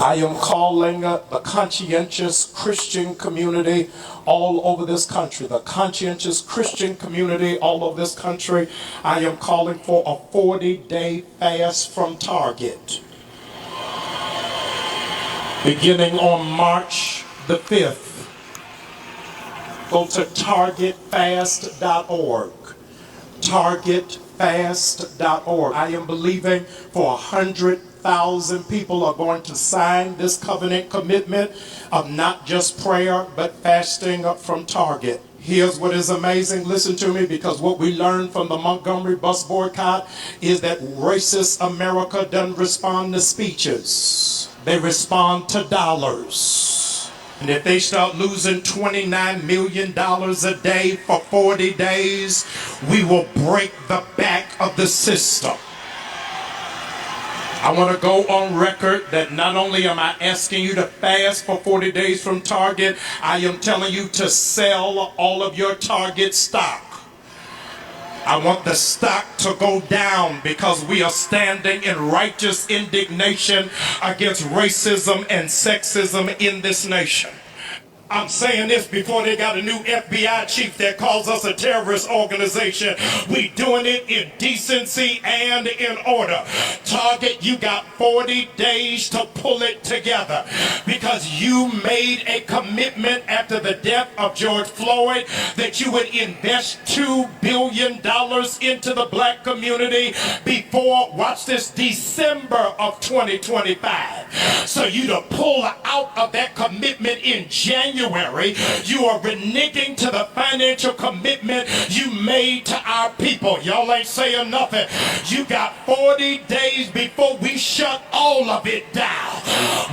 I am calling the conscientious Christian community all over this country, the conscientious Christian community all over this country. I am calling for a 40-day fast from Target, beginning on March the 5th. Go to targetfast.org. targetfast.org. I am believing for 100,000 people are going to sign this covenant commitment of not just prayer, but fasting from Target. Here's what is amazing. Listen to me, because what we learned from the Montgomery bus boycott is that racist America doesn't respond to speeches. They respond to dollars. And if they start losing $29 million a day for 40 days, we will break the back of the system. I want to go on record that not only am I asking you to fast for 40 days from Target, I am telling you to sell all of your Target stock. I want the stock to go down because we are standing in righteous indignation against racism and sexism in this nation. I'm saying this before they got a new FBI chief that calls us a terrorist organization. We doing it in decency and in order. Target, you got 40 days to pull it together, because you made a commitment after the death of George Floyd that you would invest $2 billion into the black community before, watch this, December of 2025. So you to pull out of that commitment in January, you are reneging to the financial commitment you made to our people. Y'all ain't saying nothing. You got 40 days before we shut all of it down.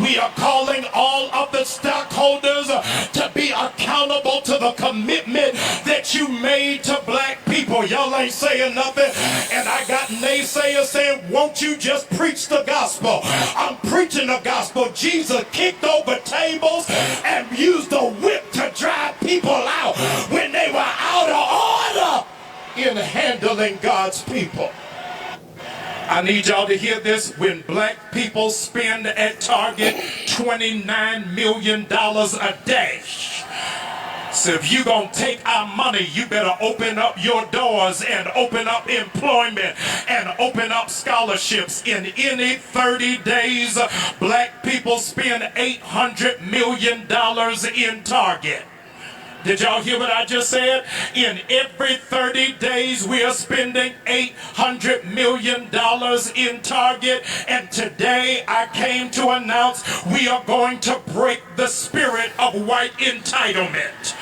We are calling all of the stockholders to be accountable to the commitment that you made to black people. Y'all ain't saying nothing. And I got naysayers saying, won't you just preach the gospel? I'm preaching the gospel. Jesus kicked over tables and used the whip to drive people out when they were out of order in handling God's people. I need y'all to hear this. When black people spend at Target $29 million a day, so if you're going to take our money, you better open up your doors and open up employment and open up scholarships. In any 30 days, black people spend $800 million in Target. Did y'all hear what I just said? In every 30 days, we are spending $800 million in Target. And today, I came to announce we are going to break the spirit of white entitlement.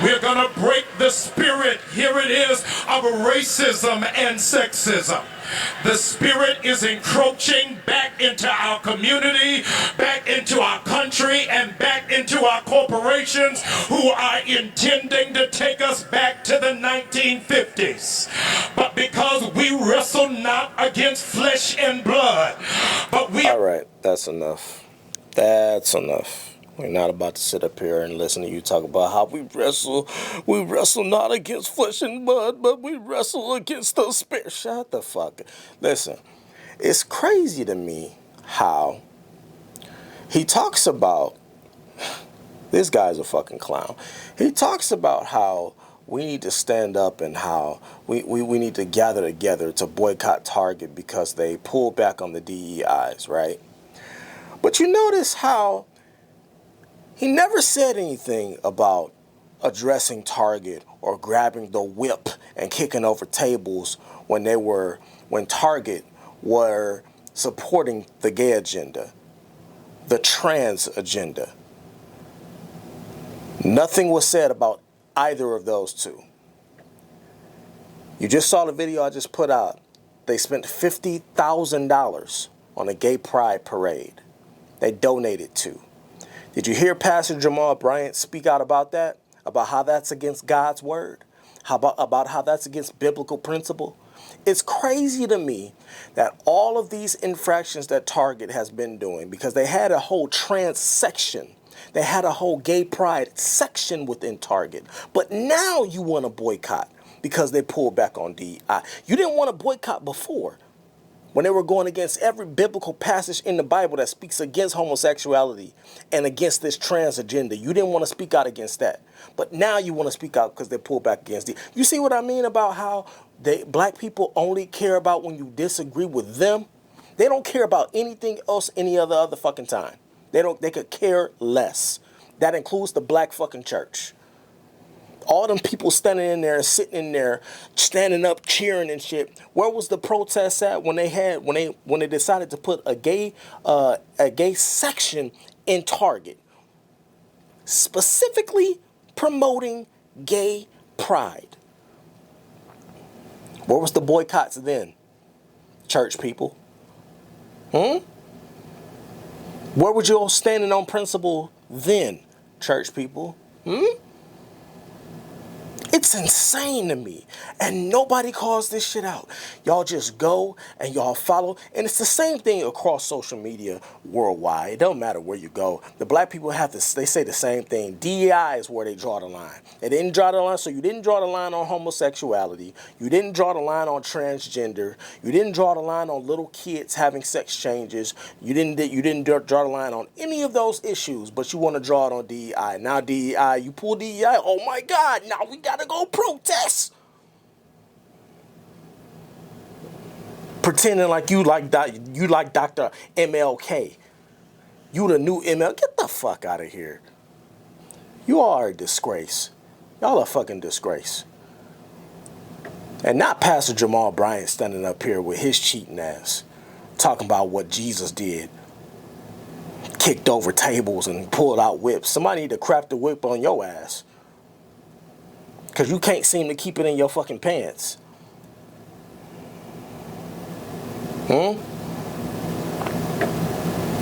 We're going to break the spirit, here it is, of racism and sexism. The spirit is encroaching back into our community, back into our country, and back into our corporations who are intending to take us back to the 1950s. But because we wrestle not against flesh and blood, but we... All right, that's enough. That's enough. We're not about to sit up here and listen to you talk about how we wrestle not against flesh and blood, but we wrestle against the spirit. Shut the fuck up. Listen, it's crazy to me how he talks about, this guy's a fucking clown. He talks about how we need to stand up and how we need to gather together to boycott Target because they pulled back on the DEIs, right? But you notice how he never said anything about addressing Target or grabbing the whip and kicking over tables when Target were supporting the gay agenda, the trans agenda. Nothing was said about either of those two. You just saw the video I just put out. They spent $50,000 on a gay pride parade they donated to. Did you hear Pastor Jamal Bryant speak out about that? About how that's against God's word? About how that's against biblical principle? It's crazy to me that all of these infractions that Target has been doing, because they had a whole trans section, they had a whole gay pride section within Target, but now you want to boycott because they pulled back on DEI. You didn't want to boycott before. when they were going against every biblical passage in the Bible that speaks against homosexuality and against this trans agenda. You didn't want to speak out against that. But now you want to speak out because they pulled back against it. You see what I mean about how black people only care about when you disagree with them? They don't care about anything else any other fucking time. They could care less. That includes the black fucking church. All them people standing in there, sitting in there, standing up, cheering and shit. Where was the protests at when they decided to put a gay section in Target, specifically promoting gay pride? Where was the boycotts then, church people? Where was you all standing on principle then, church people? It's insane to me. And nobody calls this shit out. Y'all just go and y'all follow. And it's the same thing across social media worldwide. It don't matter where you go. The black people they say the same thing. DEI is where they draw the line. They didn't draw the line, so you didn't draw the line on homosexuality. You didn't draw the line on transgender. You didn't draw the line on little kids having sex changes. You didn't draw the line on any of those issues, but you want to draw it on DEI. Now DEI, you pull DEI, oh my God, now we gotta go protest. Pretending like you like Dr. MLK. You the new ML. Get the fuck out of here. You are a disgrace. Y'all a fucking disgrace. And not Pastor Jamal Bryant standing up here with his cheating ass, talking about what Jesus did. Kicked over tables and pulled out whips. Somebody need to crap the whip on your ass. Because you can't seem to keep it in your fucking pants.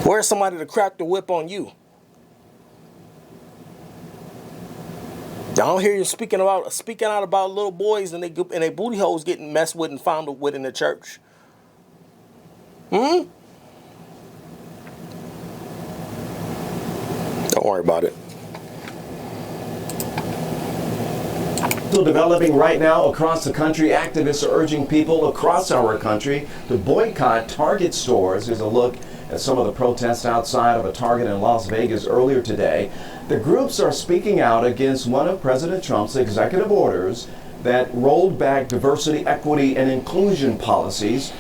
Where's somebody to crack the whip on you? Y'all don't hear you speaking out about little boys and they booty holes getting messed with and fondled with in the church. Don't worry about it. Still developing right now across the country. Activists are urging people across our country to boycott Target stores. Here's a look at some of the protests outside of a Target in Las Vegas earlier today. The groups are speaking out against one of President Trump's executive orders that rolled back diversity, equity, and inclusion policies.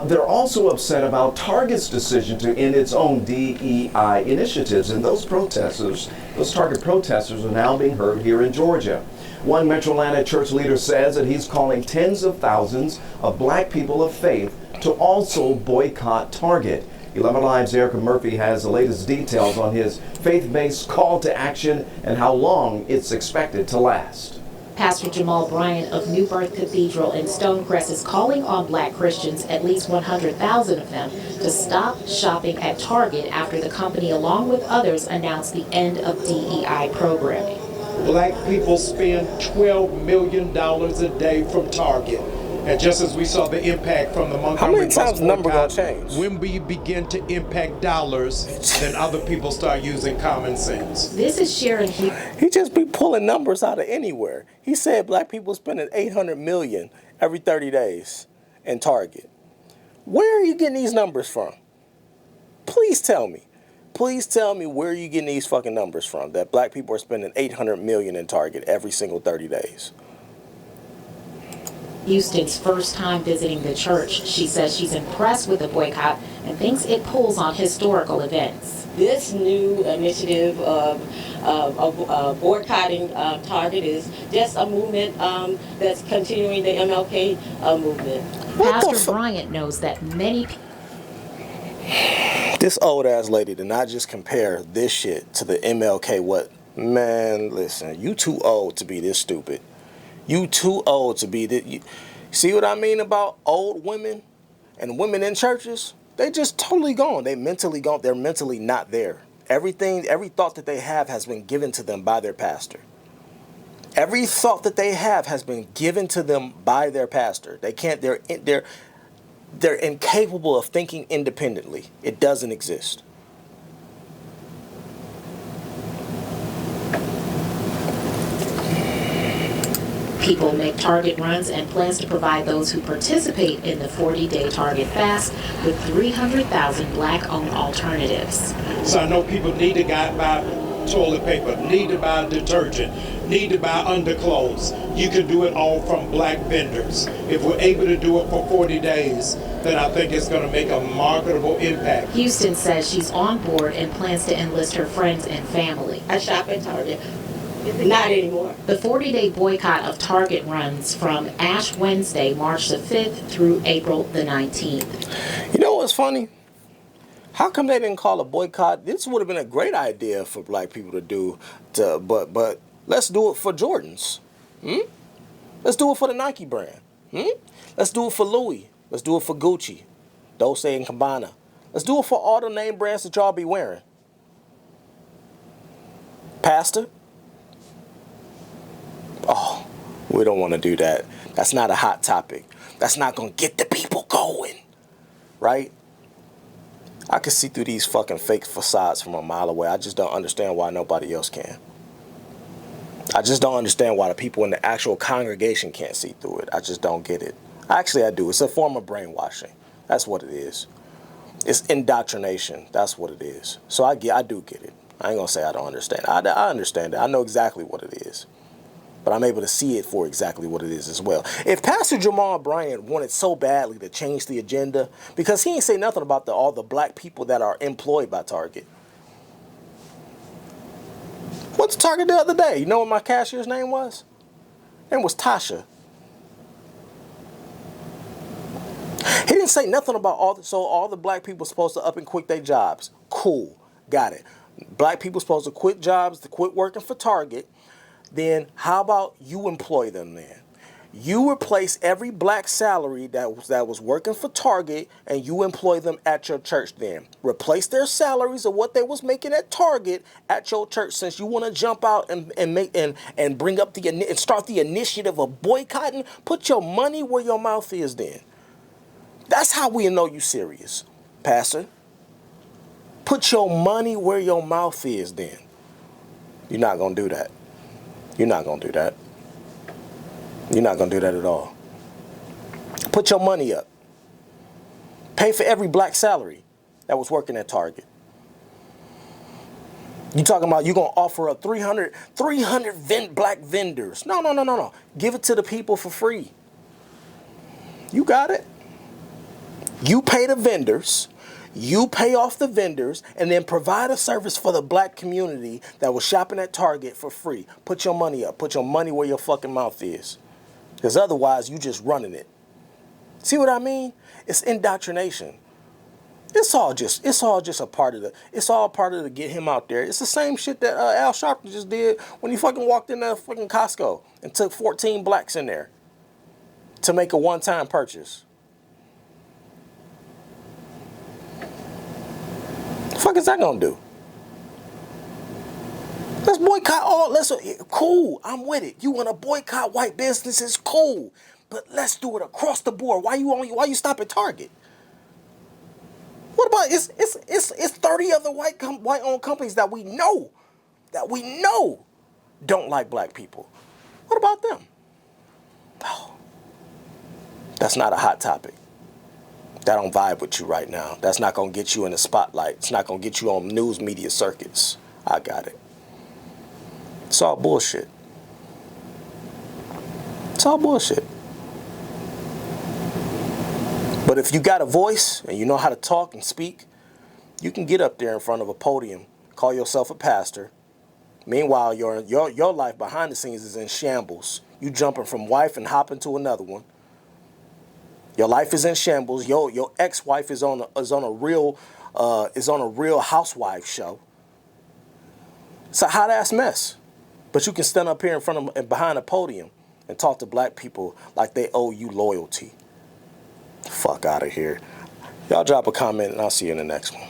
They're also upset about Target's decision to end its own DEI initiatives. And those Target protesters are now being heard here in Georgia. One Metro Atlanta church leader says that he's calling tens of thousands of black people of faith to also boycott Target. 11 Live's Erica Murphy has the latest details on his faith-based call to action and how long it's expected to last. Pastor Jamal Bryant of New Birth Cathedral in Stonecrest is calling on black Christians, at least 100,000 of them, to stop shopping at Target after the company, along with others, announced the end of DEI programming. Black people spend $12 million a day from Target. And just as we saw the impact from the Montgomery how many times the number gonna change? When we begin to impact dollars, then other people start using common sense. This is Sharon. He just be pulling numbers out of anywhere. He said black people spending $800 million every 30 days in Target. Where are you getting these numbers from? Please tell me. Please tell me where you getting these fucking numbers from that black people are spending $800 million in Target every single 30 days. Houston's first time visiting the church. She says she's impressed with the boycott and thinks it pulls on historical events. This new initiative of boycotting Target is just a movement that's continuing the MLK movement. Pastor Bryant knows that many people. This old ass lady did not just compare this shit to the MLK. What? Man, listen, you too old to be this stupid. You too old to be this. See what I mean about old women and women in churches? They just totally gone. They mentally gone. They're mentally not there. Every thought that they have has been given to them by their pastor. Every thought that they have has been given to them by their pastor. They can't. They're incapable of thinking independently. It doesn't exist. People make Target runs and plans to provide those who participate in the 40-day Target fast with 300,000 black-owned alternatives. So I know people need to buy toilet paper, need to buy detergent, need to buy underclothes. You can do it all from black vendors. If we're able to do it for 40 days, then I think it's going to make a marketable impact. Houston says she's on board and plans to enlist her friends and family. I shop at Target. Not anymore. The 40-day boycott of Target runs from Ash Wednesday, March the 5th through April the 19th. You know what's funny? How come they didn't call a boycott? This would have been a great idea for black people to do, but let's do it for Jordans. Let's do it for the Nike brand. Let's do it for Louis. Let's do it for Gucci, Dolce & Gabbana. Let's do it for all the name brands that y'all be wearing. Pastor? Oh, we don't want to do that. That's not a hot topic. That's not going to get the people going, right? I can see through these fucking fake facades from a mile away. I just don't understand why nobody else can. I just don't understand why the people in the actual congregation can't see through it. I just don't get it. Actually, I do. It's a form of brainwashing. That's what it is. It's indoctrination. That's what it is. So I do get it. I ain't gonna say I don't understand. I understand it. I know exactly what it is. But I'm able to see it for exactly what it is as well. If Pastor Jamal Bryant wanted so badly to change the agenda, because he ain't say nothing about all the black people that are employed by Target. Went to Target the other day. You know what my cashier's name was? Her name was Tasha. He didn't say nothing about all the black people supposed to up and quit their jobs. Cool. Got it. Black people supposed to quit jobs, to quit working for Target. Then how about you employ them then? You replace every black salary that was working for Target and you employ them at your church then. Replace their salaries of what they was making at Target at your church, since you want to jump out and bring up and start the initiative of boycotting. Put your money where your mouth is then. That's how we know you serious, Pastor. Put your money where your mouth is then. You're not going to do that. You're not going to do that. You're not going to do that at all. Put your money up. Pay for every black salary that was working at Target. You talking about you're going to offer up 300 black vendors. No. Give it to the people for free. You got it. You pay the vendors. You pay off the vendors and then provide a service for the black community that was shopping at Target for free. Put your money up. Put your money where your fucking mouth is. Because otherwise, you just running it. See what I mean? It's indoctrination. It's all just a part of the get him out there. It's the same shit that Al Sharpton just did when he fucking walked in that fucking Costco and took 14 blacks in there to make a one-time purchase. The fuck is that gonna do? Let's boycott all. Cool. I'm with it. You want to boycott white businesses? Cool. But let's do it across the board. Why you stop at Target? What about it's 30 other white-owned companies that we know don't like black people. What about them? Oh, that's not a hot topic. That don't vibe with you right now. That's not going to get you in the spotlight. It's not going to get you on news media circuits. I got it. It's all bullshit. It's all bullshit. But if you got a voice and you know how to talk and speak, you can get up there in front of a podium, call yourself a pastor. Meanwhile, your life behind the scenes is in shambles. You jumping from wife and hopping to another one. Your life is in shambles. Your ex-wife is on a real housewife show. It's a hot ass mess. But you can stand up here in front of and behind a podium and talk to black people like they owe you loyalty. Fuck out of here. Y'all drop a comment and I'll see you in the next one.